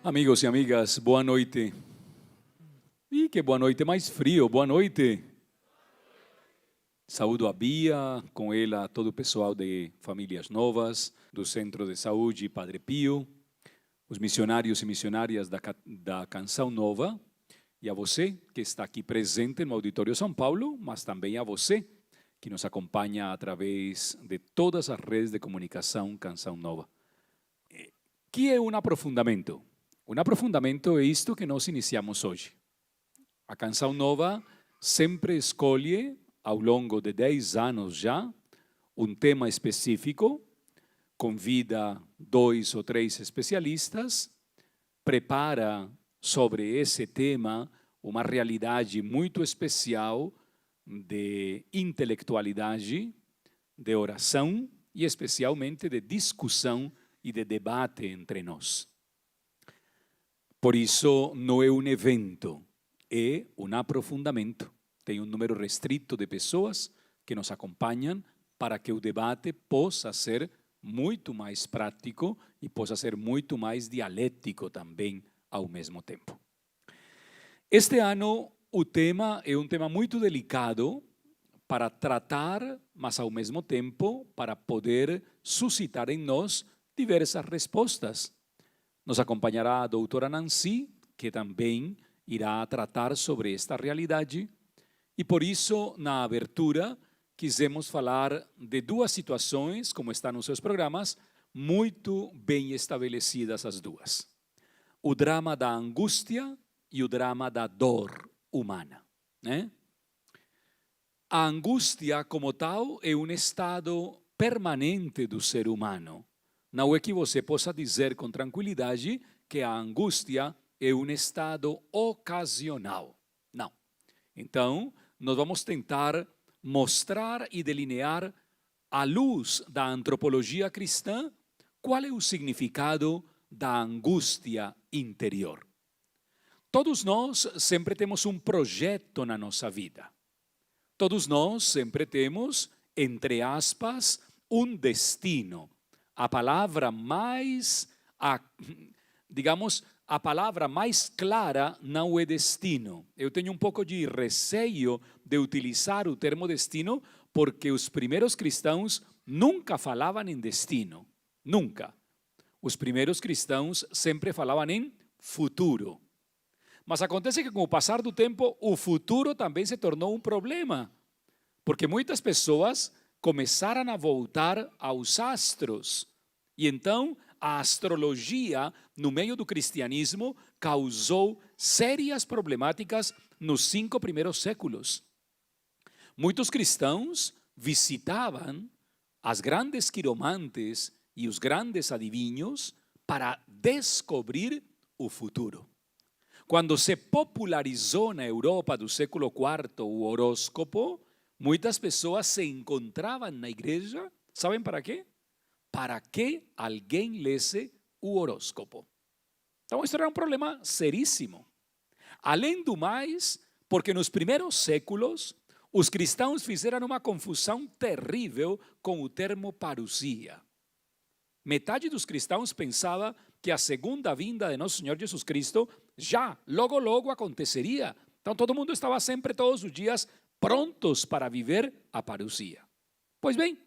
Amigos e amigas, boa noite. Ih, que boa noite, mais frio, boa noite. Saúdo a Bia, com ela todo o pessoal de Famílias Novas, do Centro de Saúde Padre Pio, os missionários e missionárias da Canção Nova, e a você que está aqui presente no Auditório São Paulo, mas também a você que nos acompanha através de todas as redes de comunicação Canção Nova. Que é um aprofundamento? Um aprofundamento é isto que nós iniciamos hoje. A Canção Nova sempre escolhe, ao longo de 10 anos já, um tema específico, convida 2 ou 3 especialistas, prepara sobre esse tema uma realidade muito especial de intelectualidade, de oração e especialmente de discussão e de debate entre nós. Por isso, não é um evento, é um aprofundamento. Tem um número restrito de pessoas que nos acompanham para que o debate possa ser muito mais prático e possa ser muito mais dialético também ao mesmo tempo. Este ano, o tema é um tema muito delicado para tratar, mas ao mesmo tempo para poder suscitar em nós diversas respostas. Nos acompanhará a doutora Nancy, que também irá tratar sobre esta realidade. E por isso, na abertura, quisemos falar de 2 situações, como está nos seus programas, muito bem estabelecidas as duas. O drama da angústia e o drama da dor humana, né? A angústia, como tal, é um estado permanente do ser humano. Não é que você possa dizer com tranquilidade que a angústia é um estado ocasional. Não. Então, nós vamos tentar mostrar e delinear, à luz da antropologia cristã, qual é o significado da angústia interior. Todos nós sempre temos um projeto na nossa vida. Todos nós sempre temos, entre aspas, um destino. A palavra mais, a palavra mais clara não é destino. Eu tenho um pouco de receio de utilizar o termo destino, porque os primeiros cristãos nunca falavam em destino. Nunca. Os primeiros cristãos sempre falavam em futuro. Mas acontece que com o passar do tempo, o futuro também se tornou um problema. Porque muitas pessoas começaram a voltar aos astros. E então a astrologia, no meio do cristianismo, causou sérias problemáticas nos 5 primeiros séculos. Muitos cristãos visitavam as grandes quiromantes e os grandes adivinhos para descobrir o futuro. Quando se popularizou na Europa do século IV o horóscopo, muitas pessoas se encontravam na igreja, sabem para quê? Para que alguém lesse o horóscopo. Então, isso era um problema seríssimo. Além do mais, porque nos primeiros séculos, os cristãos fizeram uma confusão terrível com o termo parousia. Metade dos cristãos pensava que a segunda vinda de nosso Senhor Jesus Cristo já, logo aconteceria. Então, todo mundo estava sempre, todos os dias, prontos para viver a parousia. Pois bem,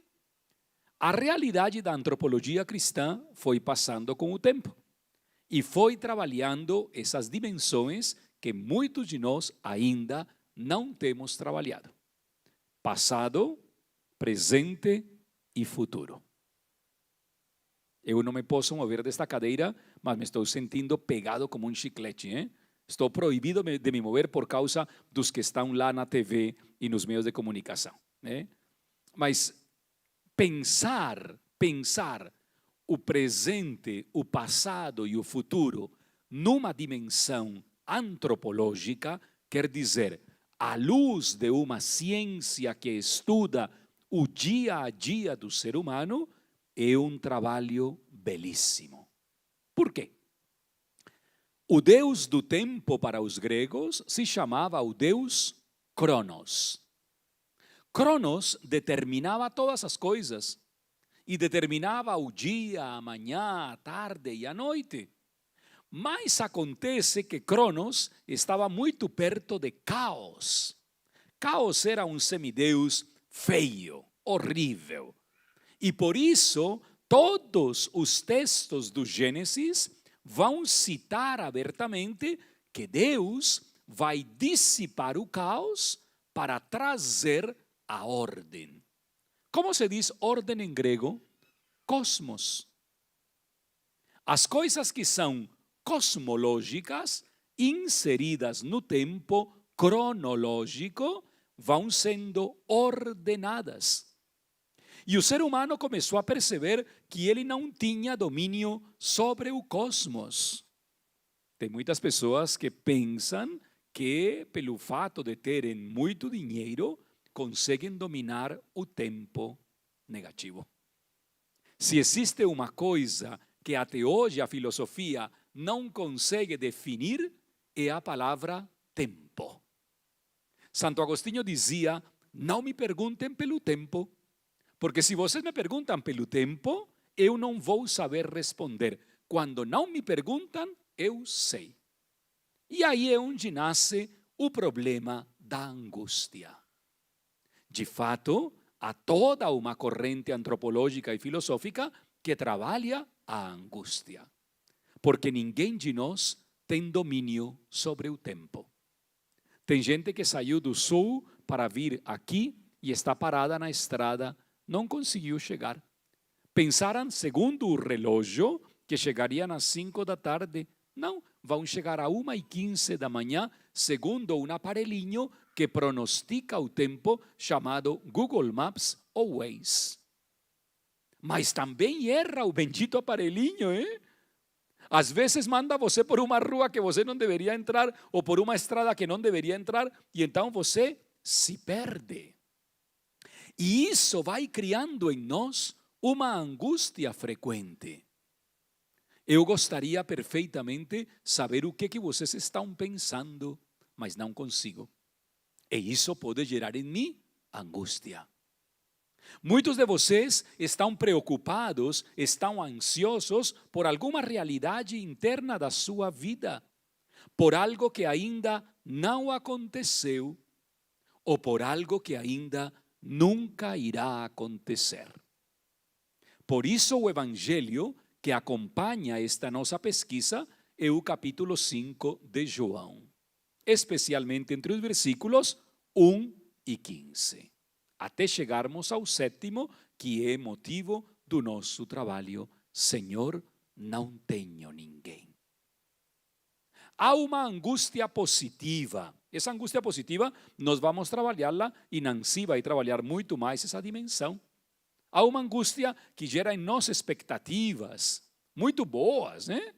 a realidade da antropologia cristã foi passando com o tempo e foi trabalhando essas dimensões que muitos de nós ainda não temos trabalhado. Passado, presente e futuro. Eu não me posso mover desta cadeira, mas me estou sentindo pegado como um chiclete, hein? Estou proibido de me mover por causa dos que estão lá na TV e nos meios de comunicação, né? Mas pensar o presente, o passado e o futuro numa dimensão antropológica quer dizer, à luz de uma ciência que estuda o dia a dia do ser humano, é um trabalho belíssimo. Por quê? O Deus do tempo para os gregos se chamava o Deus Cronos. Cronos determinava todas as coisas e determinava o dia, a manhã, a tarde e a noite. Mas acontece que Cronos estava muito perto de Caos. Caos era um semideus feio, horrível. E por isso, todos os textos do Gênesis vão citar abertamente que Deus vai dissipar o caos para trazer a ordem. Como se diz ordem em grego? Cosmos. As coisas que são cosmológicas, inseridas no tempo cronológico, vão sendo ordenadas. E o ser humano começou a perceber que ele não tinha domínio sobre o cosmos. Tem muitas pessoas que pensam que, pelo fato de terem muito dinheiro, conseguem dominar o tempo negativo. Se existe uma coisa que até hoje a filosofia não consegue definir, é a palavra tempo. Santo Agostinho dizia: não me perguntem pelo tempo, porque se vocês me perguntam pelo tempo, eu não vou saber responder. Quando não me perguntam, eu sei. E aí é onde nasce o problema da angústia. De fato, há toda uma corrente antropológica e filosófica que trabalha a angústia, porque ninguém de nós tem domínio sobre o tempo. Tem gente que saiu do sul para vir aqui e está parada na estrada, não conseguiu chegar. Pensaram, segundo o relógio, que chegariam às 5 da tarde. Não, vão chegar a 1h15 da manhã, segundo um aparelhinho que pronostica o tempo chamado Google Maps ou Waze. Mas também erra o bendito aparelhinho, hein? Às vezes manda você por uma rua que você não deveria entrar ou por uma estrada que não deveria entrar e então você se perde. E isso vai criando em nós uma angústia frequente. Eu gostaria perfeitamente saber o que vocês estão pensando, mas não consigo. E isso pode gerar em mim angústia. Muitos de vocês estão preocupados, estão ansiosos por alguma realidade interna da sua vida, por algo que ainda não aconteceu ou por algo que ainda nunca irá acontecer. Por isso o evangelho que acompanha esta nossa pesquisa é o capítulo 5 de João, especialmente entre os versículos 1 e 15. Até chegarmos ao 7º, que é motivo do nosso trabalho. Senhor, não tenho ninguém. Há uma angústia positiva. Essa angústia positiva, nós vamos trabalhá-la e Nancy vai trabalhar muito mais essa dimensão. Há uma angústia que gera em nós expectativas muito boas, né?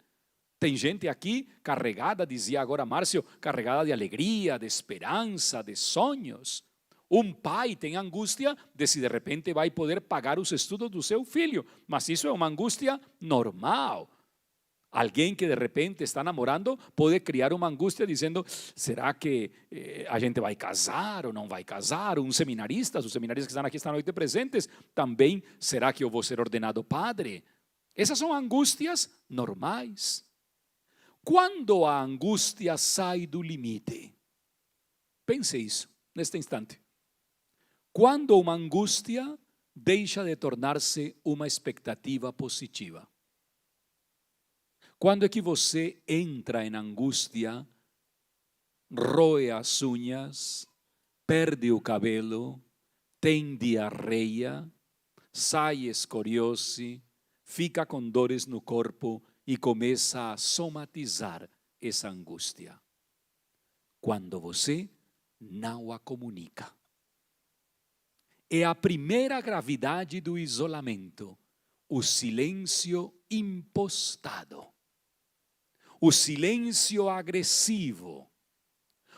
Tem gente aqui carregada, dizia agora Márcio, carregada de alegria, de esperança, de sonhos. Um pai tem angústia de se de repente vai poder pagar os estudos do seu filho, mas isso é uma angústia normal. Alguém que de repente está namorando pode criar uma angústia dizendo: será que a gente vai casar ou não vai casar? Os seminaristas que estão aqui esta noite presentes, também, será que eu vou ser ordenado padre? Essas são angústias normais. Quando a angústia sai do limite? Pense isso neste instante. Quando uma angústia deixa de tornar-se uma expectativa positiva? Quando é que você entra em angústia, roe as unhas, perde o cabelo, tem diarreia, sai escoriose, fica com dores no corpo e começa a somatizar essa angústia? Quando você não a comunica. É a primeira gravidade do isolamento, o silêncio impostado, o silêncio agressivo,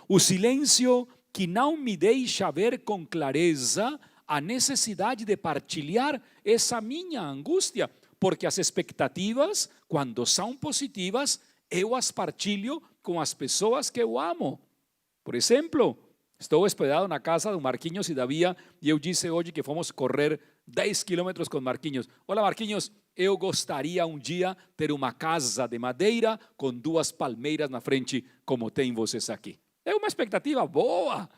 o silêncio que não me deixa ver com clareza a necessidade de partilhar essa minha angústia, porque as expectativas, quando são positivas, eu as partilho com as pessoas que eu amo. Por exemplo, estou hospedado na casa do Marquinhos e da Bia e eu disse hoje que fomos correr 10 quilômetros com Marquinhos. Olá, Marquinhos, eu gostaria um dia ter uma casa de madeira com 2 palmeiras na frente, como tem vocês aqui. É uma expectativa boa.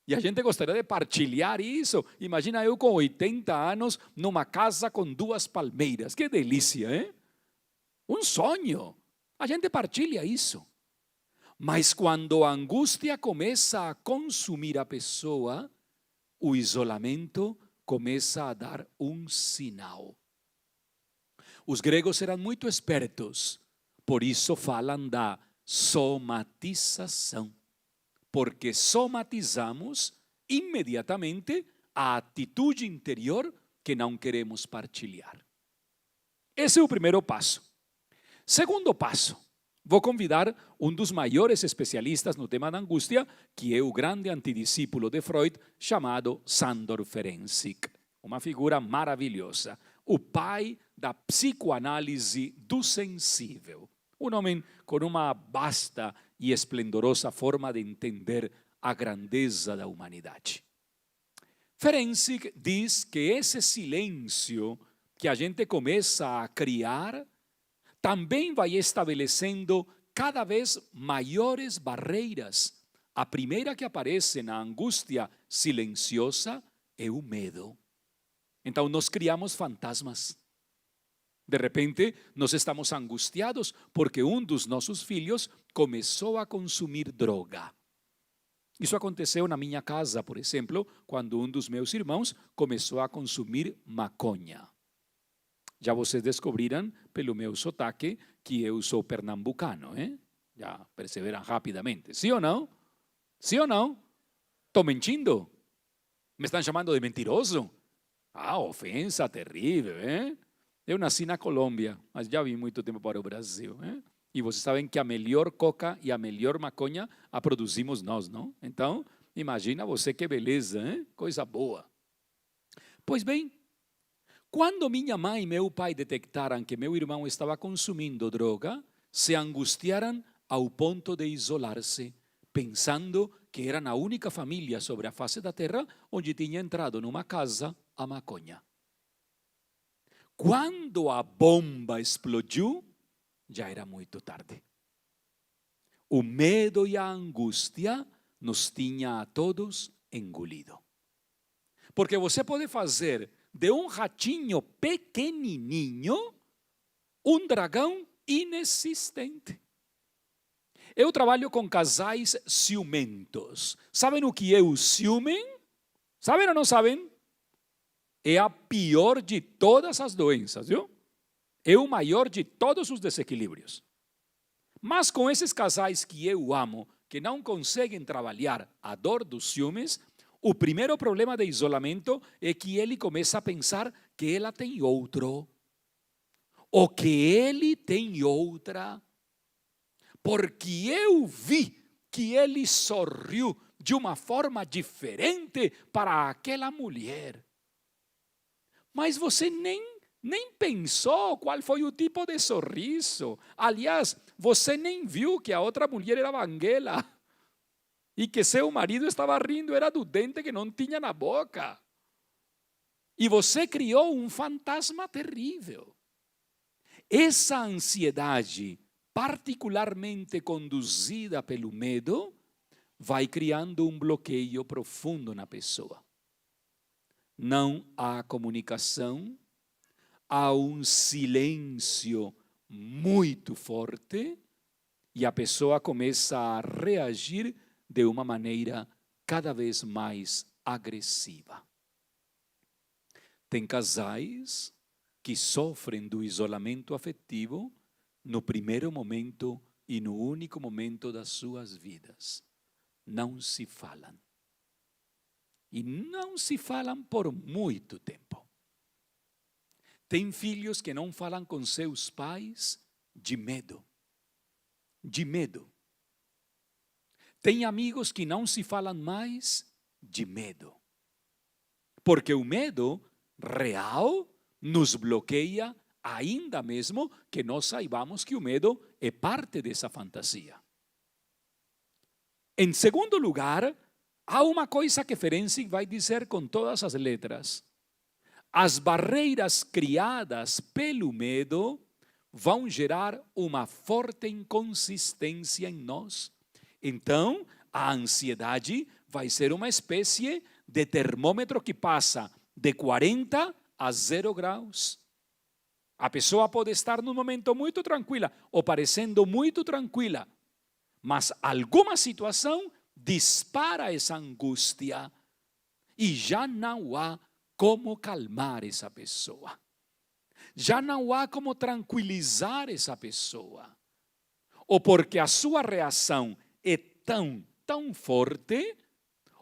E a gente gostaria de partilhar isso. Imagina eu com 80 anos numa casa com 2 palmeiras. Que delícia, hein? Um sonho. A gente partilha isso. Mas quando a angústia começa a consumir a pessoa, o isolamento começa a dar um sinal. Os gregos eram muito espertos, por isso falam da somatização. Porque somatizamos imediatamente a atitude interior que não queremos partilhar. Esse é o primeiro passo. Segundo passo, vou convidar um dos maiores especialistas no tema da angústia, que é o grande antidiscípulo de Freud, chamado Sándor Ferenczi. Uma figura maravilhosa. O pai da psicoanálise do sensível. Um homem com uma vasta e esplendorosa forma de entender a grandeza da humanidade. Ferenczi diz que esse silêncio que a gente começa a criar também vai estabelecendo cada vez maiores barreiras. A primeira que aparece na angústia silenciosa é o medo. Então nós criamos fantasmas. De repente, nós estamos angustiados porque um dos nossos filhos começou a consumir droga. Isso aconteceu na minha casa, por exemplo, quando um dos meus irmãos começou a consumir maconha. Já vocês descobriram pelo meu sotaque que eu sou pernambucano, hein? Já perceberam rapidamente. Sim ou não? Sim ou não? Estou mentindo? Me estão chamando de mentiroso? Ah, ofensa terrível, hein? Eu nasci na Colômbia, mas já vim muito tempo para o Brasil. E vocês sabem que a melhor coca e a melhor maconha a produzimos nós, não? Então, imagina você que beleza, hein? Coisa boa. Pois bem, quando minha mãe e meu pai detectaram que meu irmão estava consumindo droga, se angustiaram ao ponto de isolar-se, pensando que eram a única família sobre a face da terra onde tinha entrado numa casa a maconha. Quando a bomba explodiu, já era muito tarde. O medo e a angústia nos tinha a todos engolido. Porque você pode fazer de um ratinho pequenininho um dragão inexistente. Eu trabalho com casais ciumentos. Sabem o que é o ciúme? Sabem ou não sabem? É a pior de todas as doenças, viu? É o maior de todos os desequilíbrios. Mas com esses casais que eu amo, que não conseguem trabalhar a dor dos ciúmes, o primeiro problema de isolamento é que ele começa a pensar que ela tem outro, ou que ele tem outra, porque eu vi que ele sorriu de uma forma diferente para aquela mulher. Mas você nem pensou qual foi o tipo de sorriso. Aliás, você nem viu que a outra mulher era banguela e que seu marido estava rindo era do dente que não tinha na boca. E você criou um fantasma terrível. Essa ansiedade, particularmente conduzida pelo medo, vai criando um bloqueio profundo na pessoa. Não há comunicação, há um silêncio muito forte e a pessoa começa a reagir de uma maneira cada vez mais agressiva. Tem casais que sofrem do isolamento afetivo no primeiro momento e no único momento das suas vidas. Não se falam. E não se falam por muito tempo. Tem filhos que não falam com seus pais de medo. De medo. Tem amigos que não se falam mais de medo. Porque o medo real nos bloqueia, ainda mesmo que nós saibamos que o medo é parte dessa fantasia. Em segundo lugar, há uma coisa que Ferenczi vai dizer com todas as letras. As barreiras criadas pelo medo vão gerar uma forte inconsistência em nós. Então, a ansiedade vai ser uma espécie de termômetro que passa de 40 a 0 graus. A pessoa pode estar num momento muito tranquila ou parecendo muito tranquila, mas alguma situação dispara essa angústia e já não há como calmar essa pessoa. Já não há como tranquilizar essa pessoa. Ou porque a sua reação é tão forte,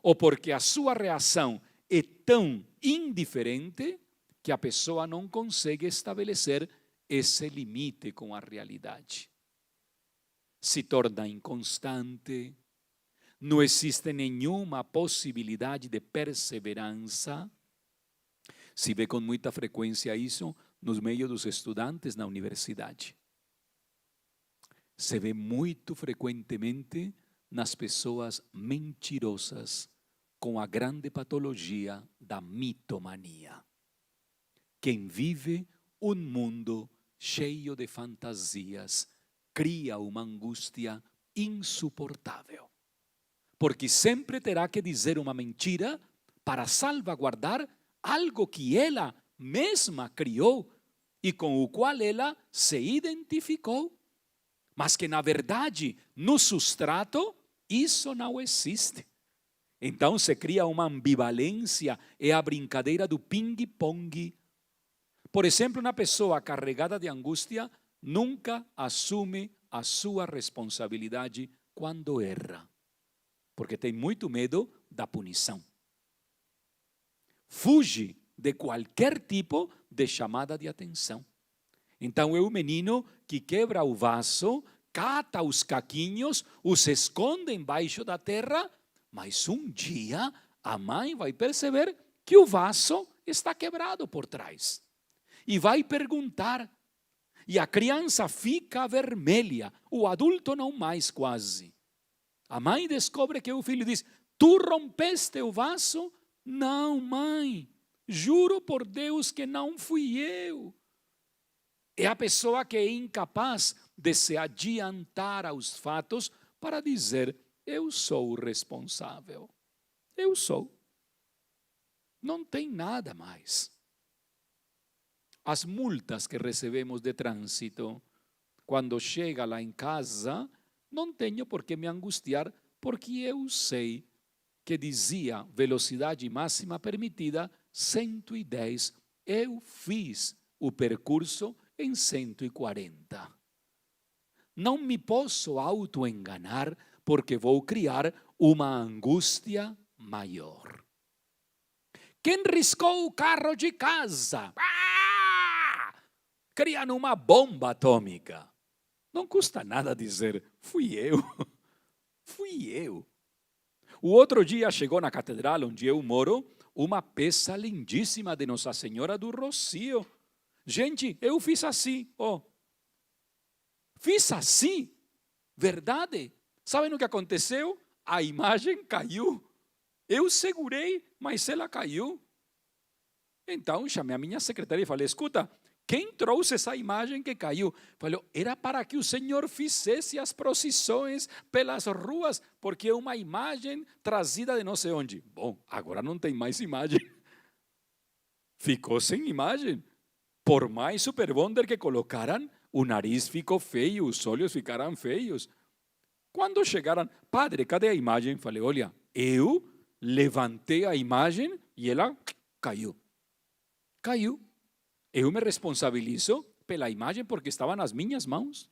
ou porque a sua reação é tão indiferente, que a pessoa não consegue estabelecer esse limite com a realidade. Se torna inconstante, não existe nenhuma possibilidade de perseverança. Se vê com muita frequência isso nos meios dos estudantes na universidade. Se vê muito frequentemente nas pessoas mentirosas com a grande patologia da mitomania. Quem vive um mundo cheio de fantasias cria uma angústia insuportável, porque sempre terá que dizer uma mentira para salvaguardar algo que ela mesma criou e com o qual ela se identificou, mas que na verdade, no substrato, isso não existe. Então se cria uma ambivalência, é a brincadeira do ping-pong. Por exemplo, uma pessoa carregada de angústia nunca assume a sua responsabilidade quando erra, porque tem muito medo da punição. Fuge de qualquer tipo de chamada de atenção. Então é o menino que quebra o vaso, cata os caquinhos, os esconde embaixo da terra, mas um dia a mãe vai perceber que o vaso está quebrado por trás. E vai perguntar, e a criança fica vermelha, o adulto não mais quase. A mãe descobre que o filho diz: tu rompeste o vaso? Não, mãe, juro por Deus que não fui eu. É a pessoa que é incapaz de se adiantar aos fatos para dizer: eu sou o responsável. Eu sou. Não tem nada mais. As multas que recebemos de trânsito, quando chega lá em casa, não tenho por que me angustiar, porque eu sei que dizia velocidade máxima permitida 110. Eu fiz o percurso em 140. Não me posso autoenganar porque vou criar uma angústia maior. Quem riscou o carro de casa? Criando uma bomba atômica. Não custa nada dizer: fui eu. Fui eu. O outro dia chegou na catedral onde eu moro uma peça lindíssima de Nossa Senhora do Rocio. Gente, eu fiz assim, ó. Fiz assim. Verdade. Sabem o que aconteceu? A imagem caiu. Eu segurei, mas ela caiu. Então chamei a minha secretária e falei: escuta, quem trouxe essa imagem que caiu? Falei: era para que o Senhor fizesse as procissões pelas ruas, porque é uma imagem trazida de não sei onde. Bom, agora não tem mais imagem. Ficou sem imagem. Por mais super bonder que colocaram, o nariz ficou feio, os olhos ficaram feios. Quando chegaram: padre, cadê a imagem? Falei: olha, eu levantei a imagem e ela caiu. Caiu. Eu me responsabilizo pela imagem porque estava nas minhas mãos.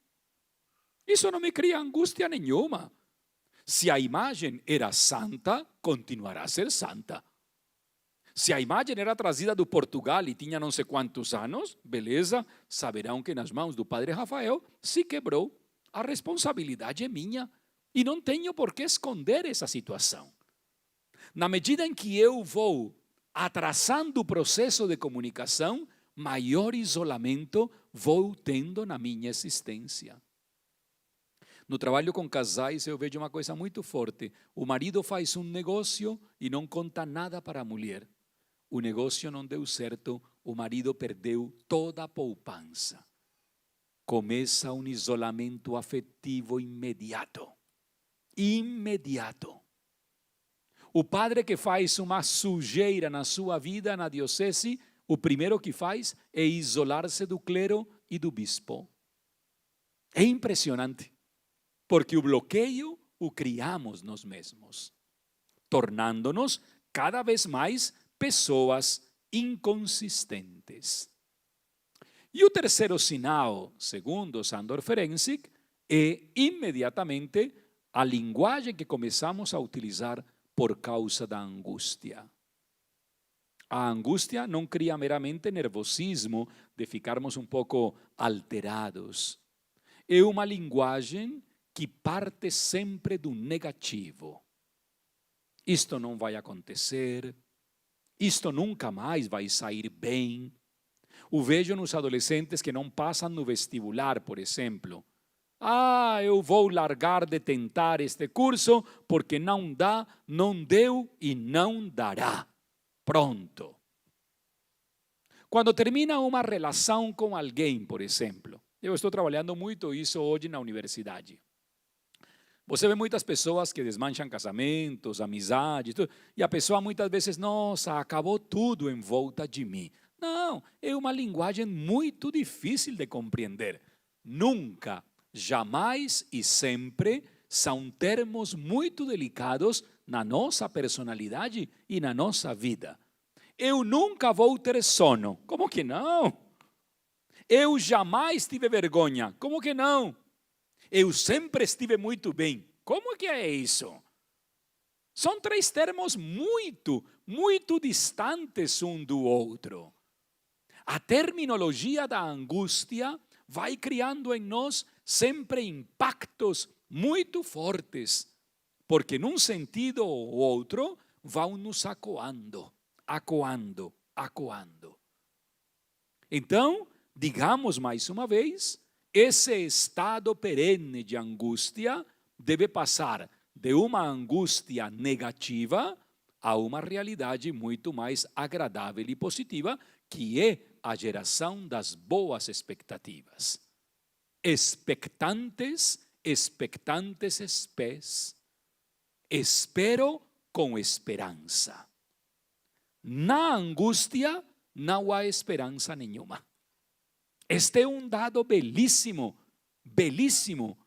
Isso não me cria angústia nenhuma. Se a imagem era santa, continuará a ser santa. Se a imagem era trazida do Portugal e tinha não sei quantos anos, beleza, saberão que nas mãos do padre Rafael se quebrou. A responsabilidade é minha e não tenho por que esconder essa situação. Na medida em que eu vou atrasando o processo de comunicação, maior isolamento vou tendo na minha existência. No trabalho com casais eu vejo uma coisa muito forte. O marido faz um negócio e não conta nada para a mulher. O negócio não deu certo o marido perdeu toda a poupança. Começa um isolamento afetivo imediato. Imediato. O padre que faz uma sujeira na sua vida, na diocese, o primeiro que faz é isolar-se do clero e do bispo. É impressionante, porque o bloqueio o criamos nós mesmos, tornando-nos cada vez mais pessoas inconsistentes. E o terceiro sinal, segundo Sándor Ferenczi, é imediatamente a linguagem que começamos a utilizar por causa da angústia. A angústia não cria meramente nervosismo de ficarmos um pouco alterados. É uma linguagem que parte sempre do negativo. Isto não vai acontecer, isto nunca mais vai sair bem. O vejo nos adolescentes que não passam no vestibular, por exemplo. Eu vou largar de tentar este curso porque não dá, não deu e não dará. Pronto. Quando termina uma relação com alguém, por exemplo, eu estou trabalhando muito isso hoje na universidade. Você vê muitas pessoas que desmancham casamentos, amizades, tudo, e a pessoa muitas vezes, nossa, acabou tudo em volta de mim. Não, é uma linguagem muito difícil de compreender. Nunca, jamais e sempre são termos muito delicados na nossa personalidade e na nossa vida. Eu nunca vou ter sono. Como que não? Eu jamais tive vergonha. Como que não? Eu sempre estive muito bem. Como que é isso? São três termos muito, muito distantes um do outro. A terminologia da angústia vai criando em nós sempre impactos muito fortes, porque num sentido ou outro vão nos acuando. Então, digamos mais uma vez, esse estado perene de angústia deve passar de uma angústia negativa a uma realidade muito mais agradável e positiva, que é a geração das boas expectativas. Expectantes espes. Espero com esperança. Na angústia não há esperança nenhuma. Este é um dado belíssimo, belíssimo,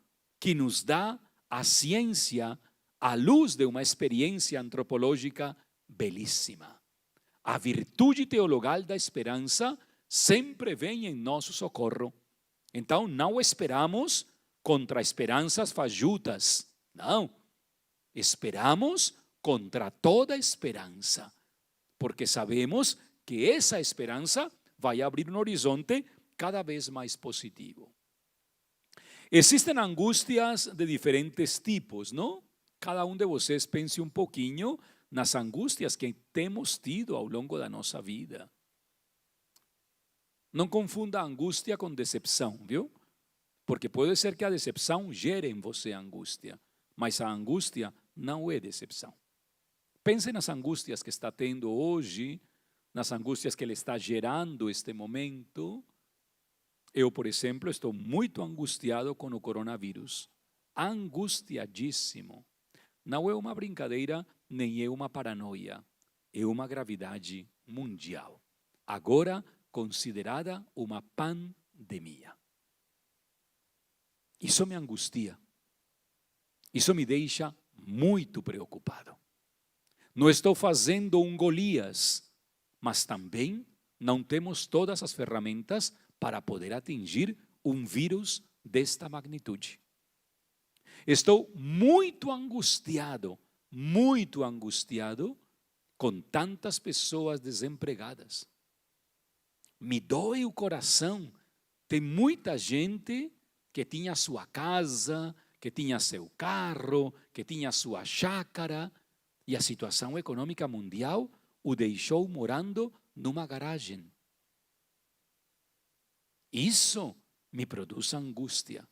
que nos dá a ciência à luz de uma experiência antropológica belíssima. A virtude teologal da esperança sempre vem em nosso socorro. Então, não esperamos contra esperanças fajutas. Não. Esperamos contra toda esperança. Porque sabemos que essa esperança vai abrir um horizonte cada vez mais positivo. Existem angústias de diferentes tipos, não? Cada um de vocês pense um pouquinho nas angústias que temos tido ao longo da nossa vida. Não confunda angústia com decepção, viu? Porque pode ser que a decepção gere em você angústia, mas a angústia não é decepção. Pense nas angústias que está tendo hoje, nas angústias que ele está gerando este momento. Eu, por exemplo, estou muito angustiado com o coronavírus. Angustiadíssimo. Não é uma brincadeira, nem é uma paranoia. É uma gravidade mundial. Agora considerada uma pandemia. Isso me angustia. Isso me deixa muito preocupado. Não estou fazendo um Golias, mas também não temos todas as ferramentas para poder atingir um vírus desta magnitude. Estou muito angustiado com tantas pessoas desempregadas. Me dói o coração. Tem muita gente que tinha sua casa, que tinha seu carro, que tinha sua chácara, e a situação econômica mundial o deixou morando numa garagem. Isso me produz angústia.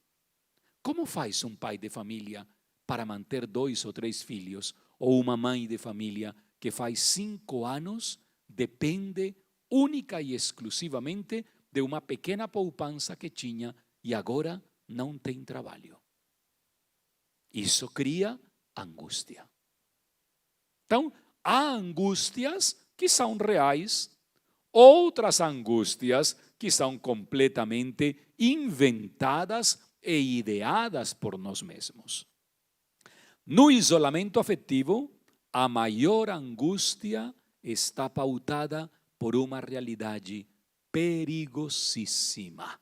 Como faz um pai de família para manter 2 ou 3 filhos, ou uma mãe de família que faz 5 anos depende única e exclusivamente de uma pequena poupança que tinha e agora não tem trabalho. Isso cria angústia. Então, há angústias que são reais, outras angústias que são completamente inventadas e ideadas por nós mesmos. No isolamento afetivo, a maior angústia está pautada por uma realidade perigosíssima: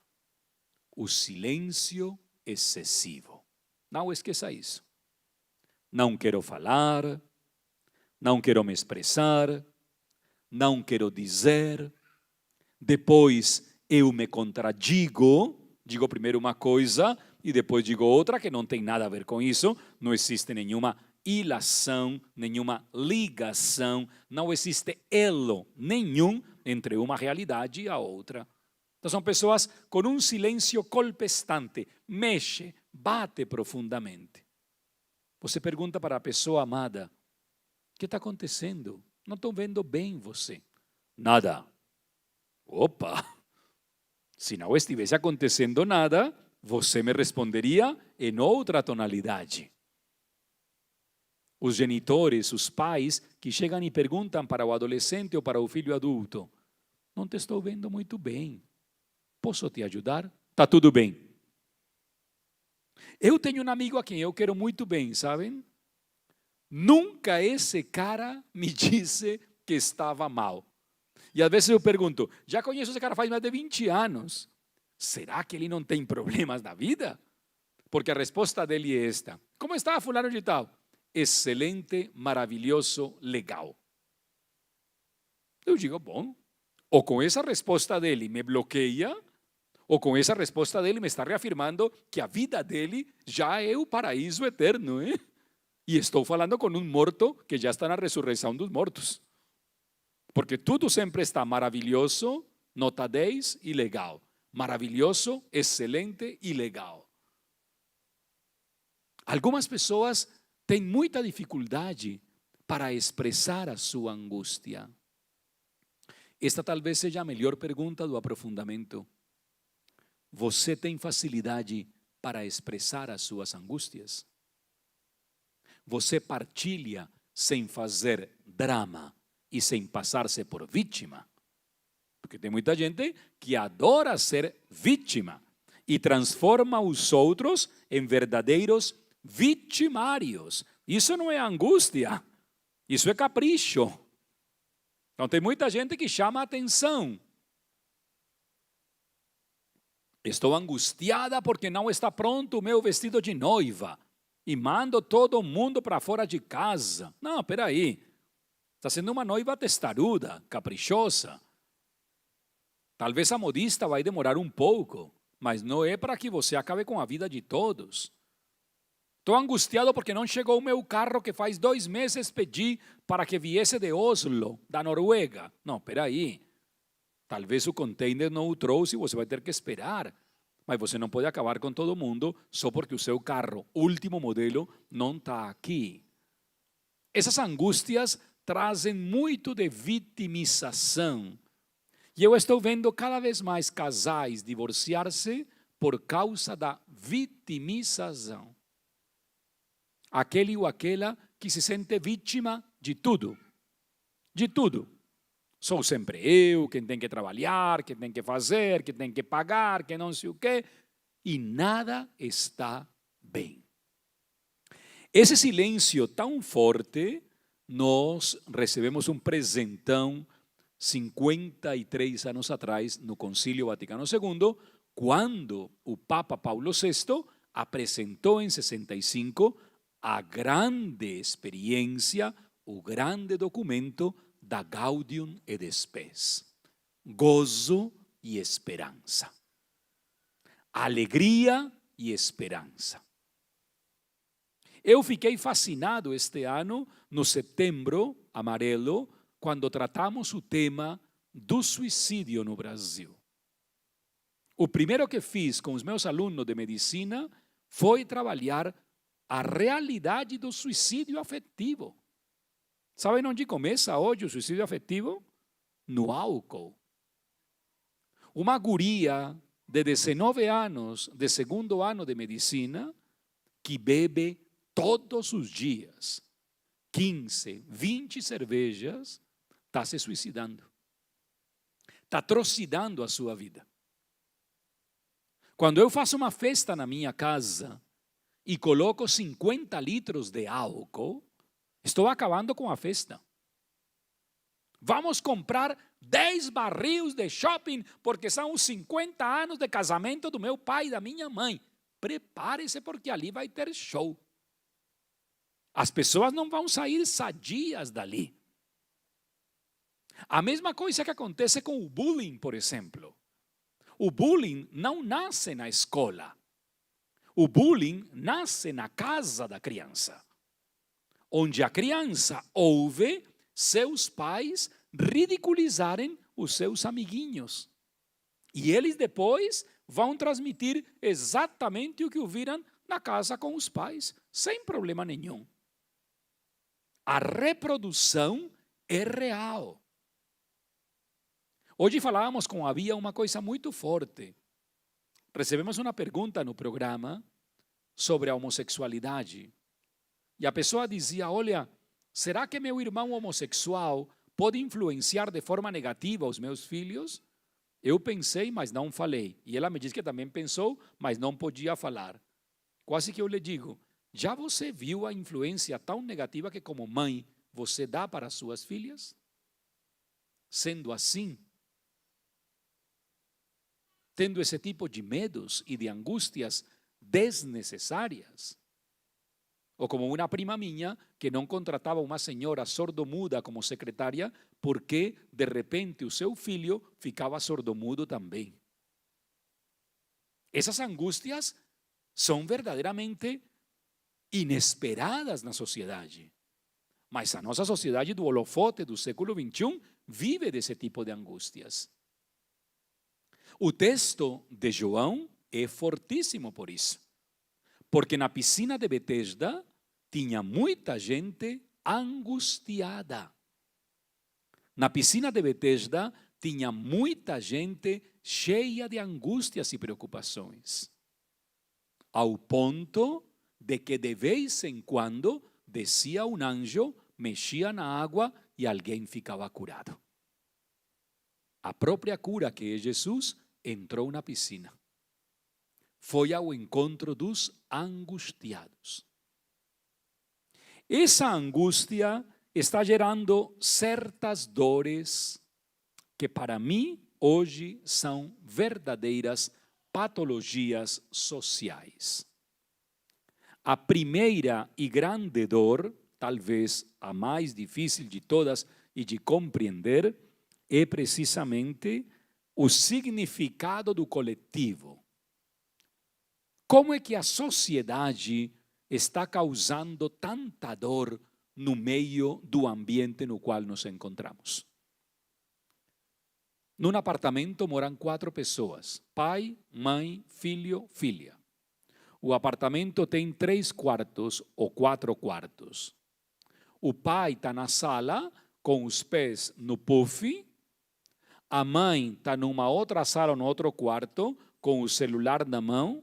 o silêncio excessivo. Não esqueça isso. Não quero falar, não quero me expressar, não quero dizer, depois eu me contradigo, digo primeiro uma coisa e depois digo outra que não tem nada a ver com isso, não existe nenhuma ilação, nenhuma ligação, não existe elo nenhum entre uma realidade e a outra. Então são pessoas com um silêncio colpestante, mexe, bate profundamente. Você pergunta para a pessoa amada: o que está acontecendo? Não estou vendo bem você. Nada. Opa! Se não estivesse acontecendo nada, você me responderia em outra tonalidade. Os genitores, os pais que chegam e perguntam para o adolescente ou para o filho adulto: não te estou vendo muito bem. Posso te ajudar? Está tudo bem. Eu tenho um amigo a quem eu quero muito bem, sabem? Nunca esse cara me disse que estava mal. E às vezes eu pergunto: já conheço esse cara faz mais de 20 anos. Será que ele não tem problemas na vida? Porque a resposta dele é esta: como está fulano de tal? Excelente, maravilhoso, legal. Eu digo, bom, ou com essa resposta dele me bloqueia, ou com essa resposta dele me está reafirmando que a vida dele já é o paraíso eterno, hein? E estou falando com um morto que já está na ressurreição dos mortos. Porque tudo sempre está maravilhoso, nota 10 e legal. Maravilhoso, excelente e legal. Algumas pessoas têm muita dificuldade para expressar a sua angústia. Esta talvez seja a melhor pergunta do aprofundamento. Você tem facilidade para expressar as suas angústias? Você partilha sem fazer drama e sem passar-se por vítima? Porque tem muita gente que adora ser vítima e transforma os outros em verdadeiros vitimários. Isso não é angústia, isso é capricho. Então tem muita gente que chama a atenção. Estou angustiada porque não está pronto o meu vestido de noiva e mando todo mundo para fora de casa. Não, espera aí. Está sendo uma noiva testaruda, caprichosa. Talvez a modista vai demorar um pouco, mas não é para que você acabe com a vida de todos. Estou angustiado porque não chegou o meu carro que faz 2 meses pedi para que viesse de Oslo, da Noruega. Não, espera aí. Talvez o container não o trouxe e você vai ter que esperar. Mas você não pode acabar com todo mundo só porque o seu carro, último modelo, não está aqui. Essas angústias trazem muito de vitimização. E eu estou vendo cada vez mais casais divorciar-se por causa da vitimização. Aquele ou aquela que se sente vítima de tudo. De tudo. Sou sempre eu, quem tem que trabalhar, quem tem que fazer, quem tem que pagar, quem não sei o quê. E nada está bem. Esse silêncio tão forte, nós recebemos um presentão 53 anos atrás, no Concílio Vaticano II, quando o Papa Paulo VI apresentou em 65 a grande experiência, o grande documento da Gaudium et Spes, gozo e esperança, alegria e esperança. Eu fiquei fascinado este ano, no Setembro Amarelo, quando tratamos o tema do suicídio no Brasil. O primeiro que fiz com os meus alunos de medicina foi trabalhar a realidade do suicídio afetivo. Sabem onde começa hoje o suicídio afetivo? No álcool. Uma guria de 19 anos, de segundo ano de medicina, que bebe todos os dias 15, 20 cervejas, está se suicidando. Está atrocidando a sua vida. Quando eu faço uma festa na minha casa e coloco 50 litros de álcool, estou acabando com a festa. Vamos comprar 10 barris de shopping porque são os 50 anos de casamento do meu pai e da minha mãe. Prepare-se porque ali vai ter show. As pessoas não vão sair sadias dali. A mesma coisa que acontece com o bullying, por exemplo. O bullying não nasce na escola. O bullying nasce na casa da criança, onde a criança ouve seus pais ridiculizarem os seus amiguinhos. E eles depois vão transmitir exatamente o que ouviram na casa com os pais, sem problema nenhum. A reprodução é real. Hoje falávamos com a Bia uma coisa muito forte. Recebemos uma pergunta no programa sobre a homossexualidade. E a pessoa dizia, olha, será que meu irmão homossexual pode influenciar de forma negativa os meus filhos? Eu pensei, mas não falei. E ela me disse que também pensou, mas não podia falar. Quase que eu lhe digo, já você viu a influência tão negativa que como mãe você dá para as suas filhas? Sendo assim, tendo esse tipo de medos e de angústias desnecessárias. Ou como uma prima minha que não contratava uma senhora sordomuda como secretária porque de repente o seu filho ficava sordomudo também. Essas angústias são verdadeiramente inesperadas na sociedade. Mas a nossa sociedade do holofote do século XXI vive desse tipo de angústias. O texto de João é fortíssimo por isso. Porque na piscina de Betesda tinha muita gente angustiada. Na piscina de Betesda tinha muita gente cheia de angústias e preocupações. Ao ponto de que de vez em quando descia um anjo, mexia na água e alguém ficava curado. A própria cura, que é Jesus, entrou na piscina. Foi ao encontro dos angustiados. Essa angústia está gerando certas dores que para mim hoje são verdadeiras patologias sociais. A primeira e grande dor, talvez a mais difícil de todas e de compreender, é precisamente o significado do coletivo. Como é que a sociedade está causando tanta dor no meio do ambiente no qual nos encontramos? Num apartamento moram 4 pessoas, pai, mãe, filho, filha. O apartamento tem 3 quartos ou 4 quartos. O pai está na sala com os pés no puff. A mãe está numa outra sala, no outro quarto, com o celular na mão.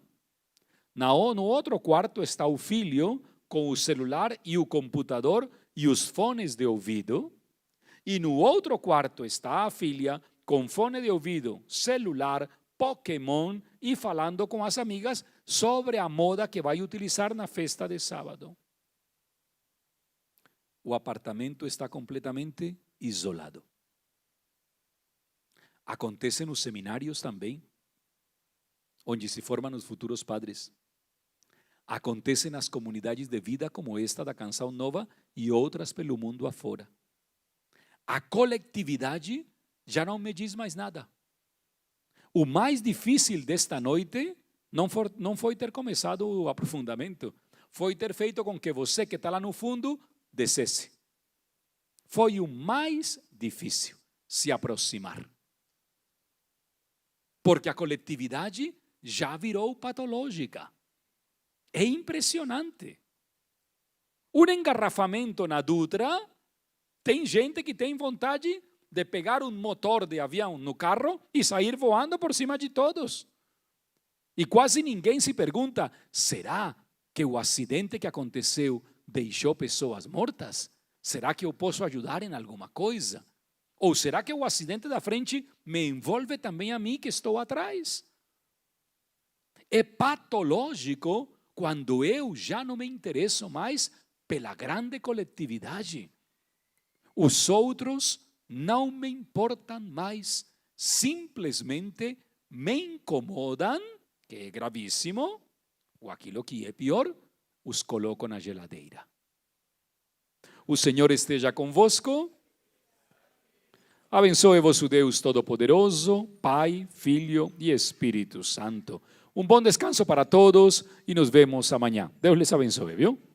No outro quarto está o filho com o celular e o computador e os fones de ouvido. E no outro quarto está a filha com fone de ouvido, celular, Pokémon e falando com as amigas sobre a moda que vai utilizar na festa de sábado. O apartamento está completamente isolado. Acontece nos seminários também, onde se formam os futuros padres. Acontece nas comunidades de vida como esta da Canção Nova e outras pelo mundo afora. A coletividade já não me diz mais nada. O mais difícil desta noite não foi ter começado o aprofundamento, foi ter feito com que você que está lá no fundo descesse. Foi o mais difícil, se aproximar. Porque a coletividade já virou patológica. É impressionante. Um engarrafamento na Dutra, tem gente que tem vontade de pegar um motor de avião no carro e sair voando por cima de todos. E quase ninguém se pergunta, será que o acidente que aconteceu deixou pessoas mortas? Será que eu posso ajudar em alguma coisa? Ou será que o acidente da frente me envolve também a mim que estou atrás? É patológico quando eu já não me interesso mais pela grande coletividade. Os outros não me importam mais, simplesmente me incomodam, que é gravíssimo, ou aquilo que é pior, os coloco na geladeira. O Senhor esteja convosco. Abençoe-vos o Deus Todo-Poderoso, Pai, Filho e Espírito Santo. Um bom descanso para todos e nos vemos amanhã. Deus les abençoe, viu?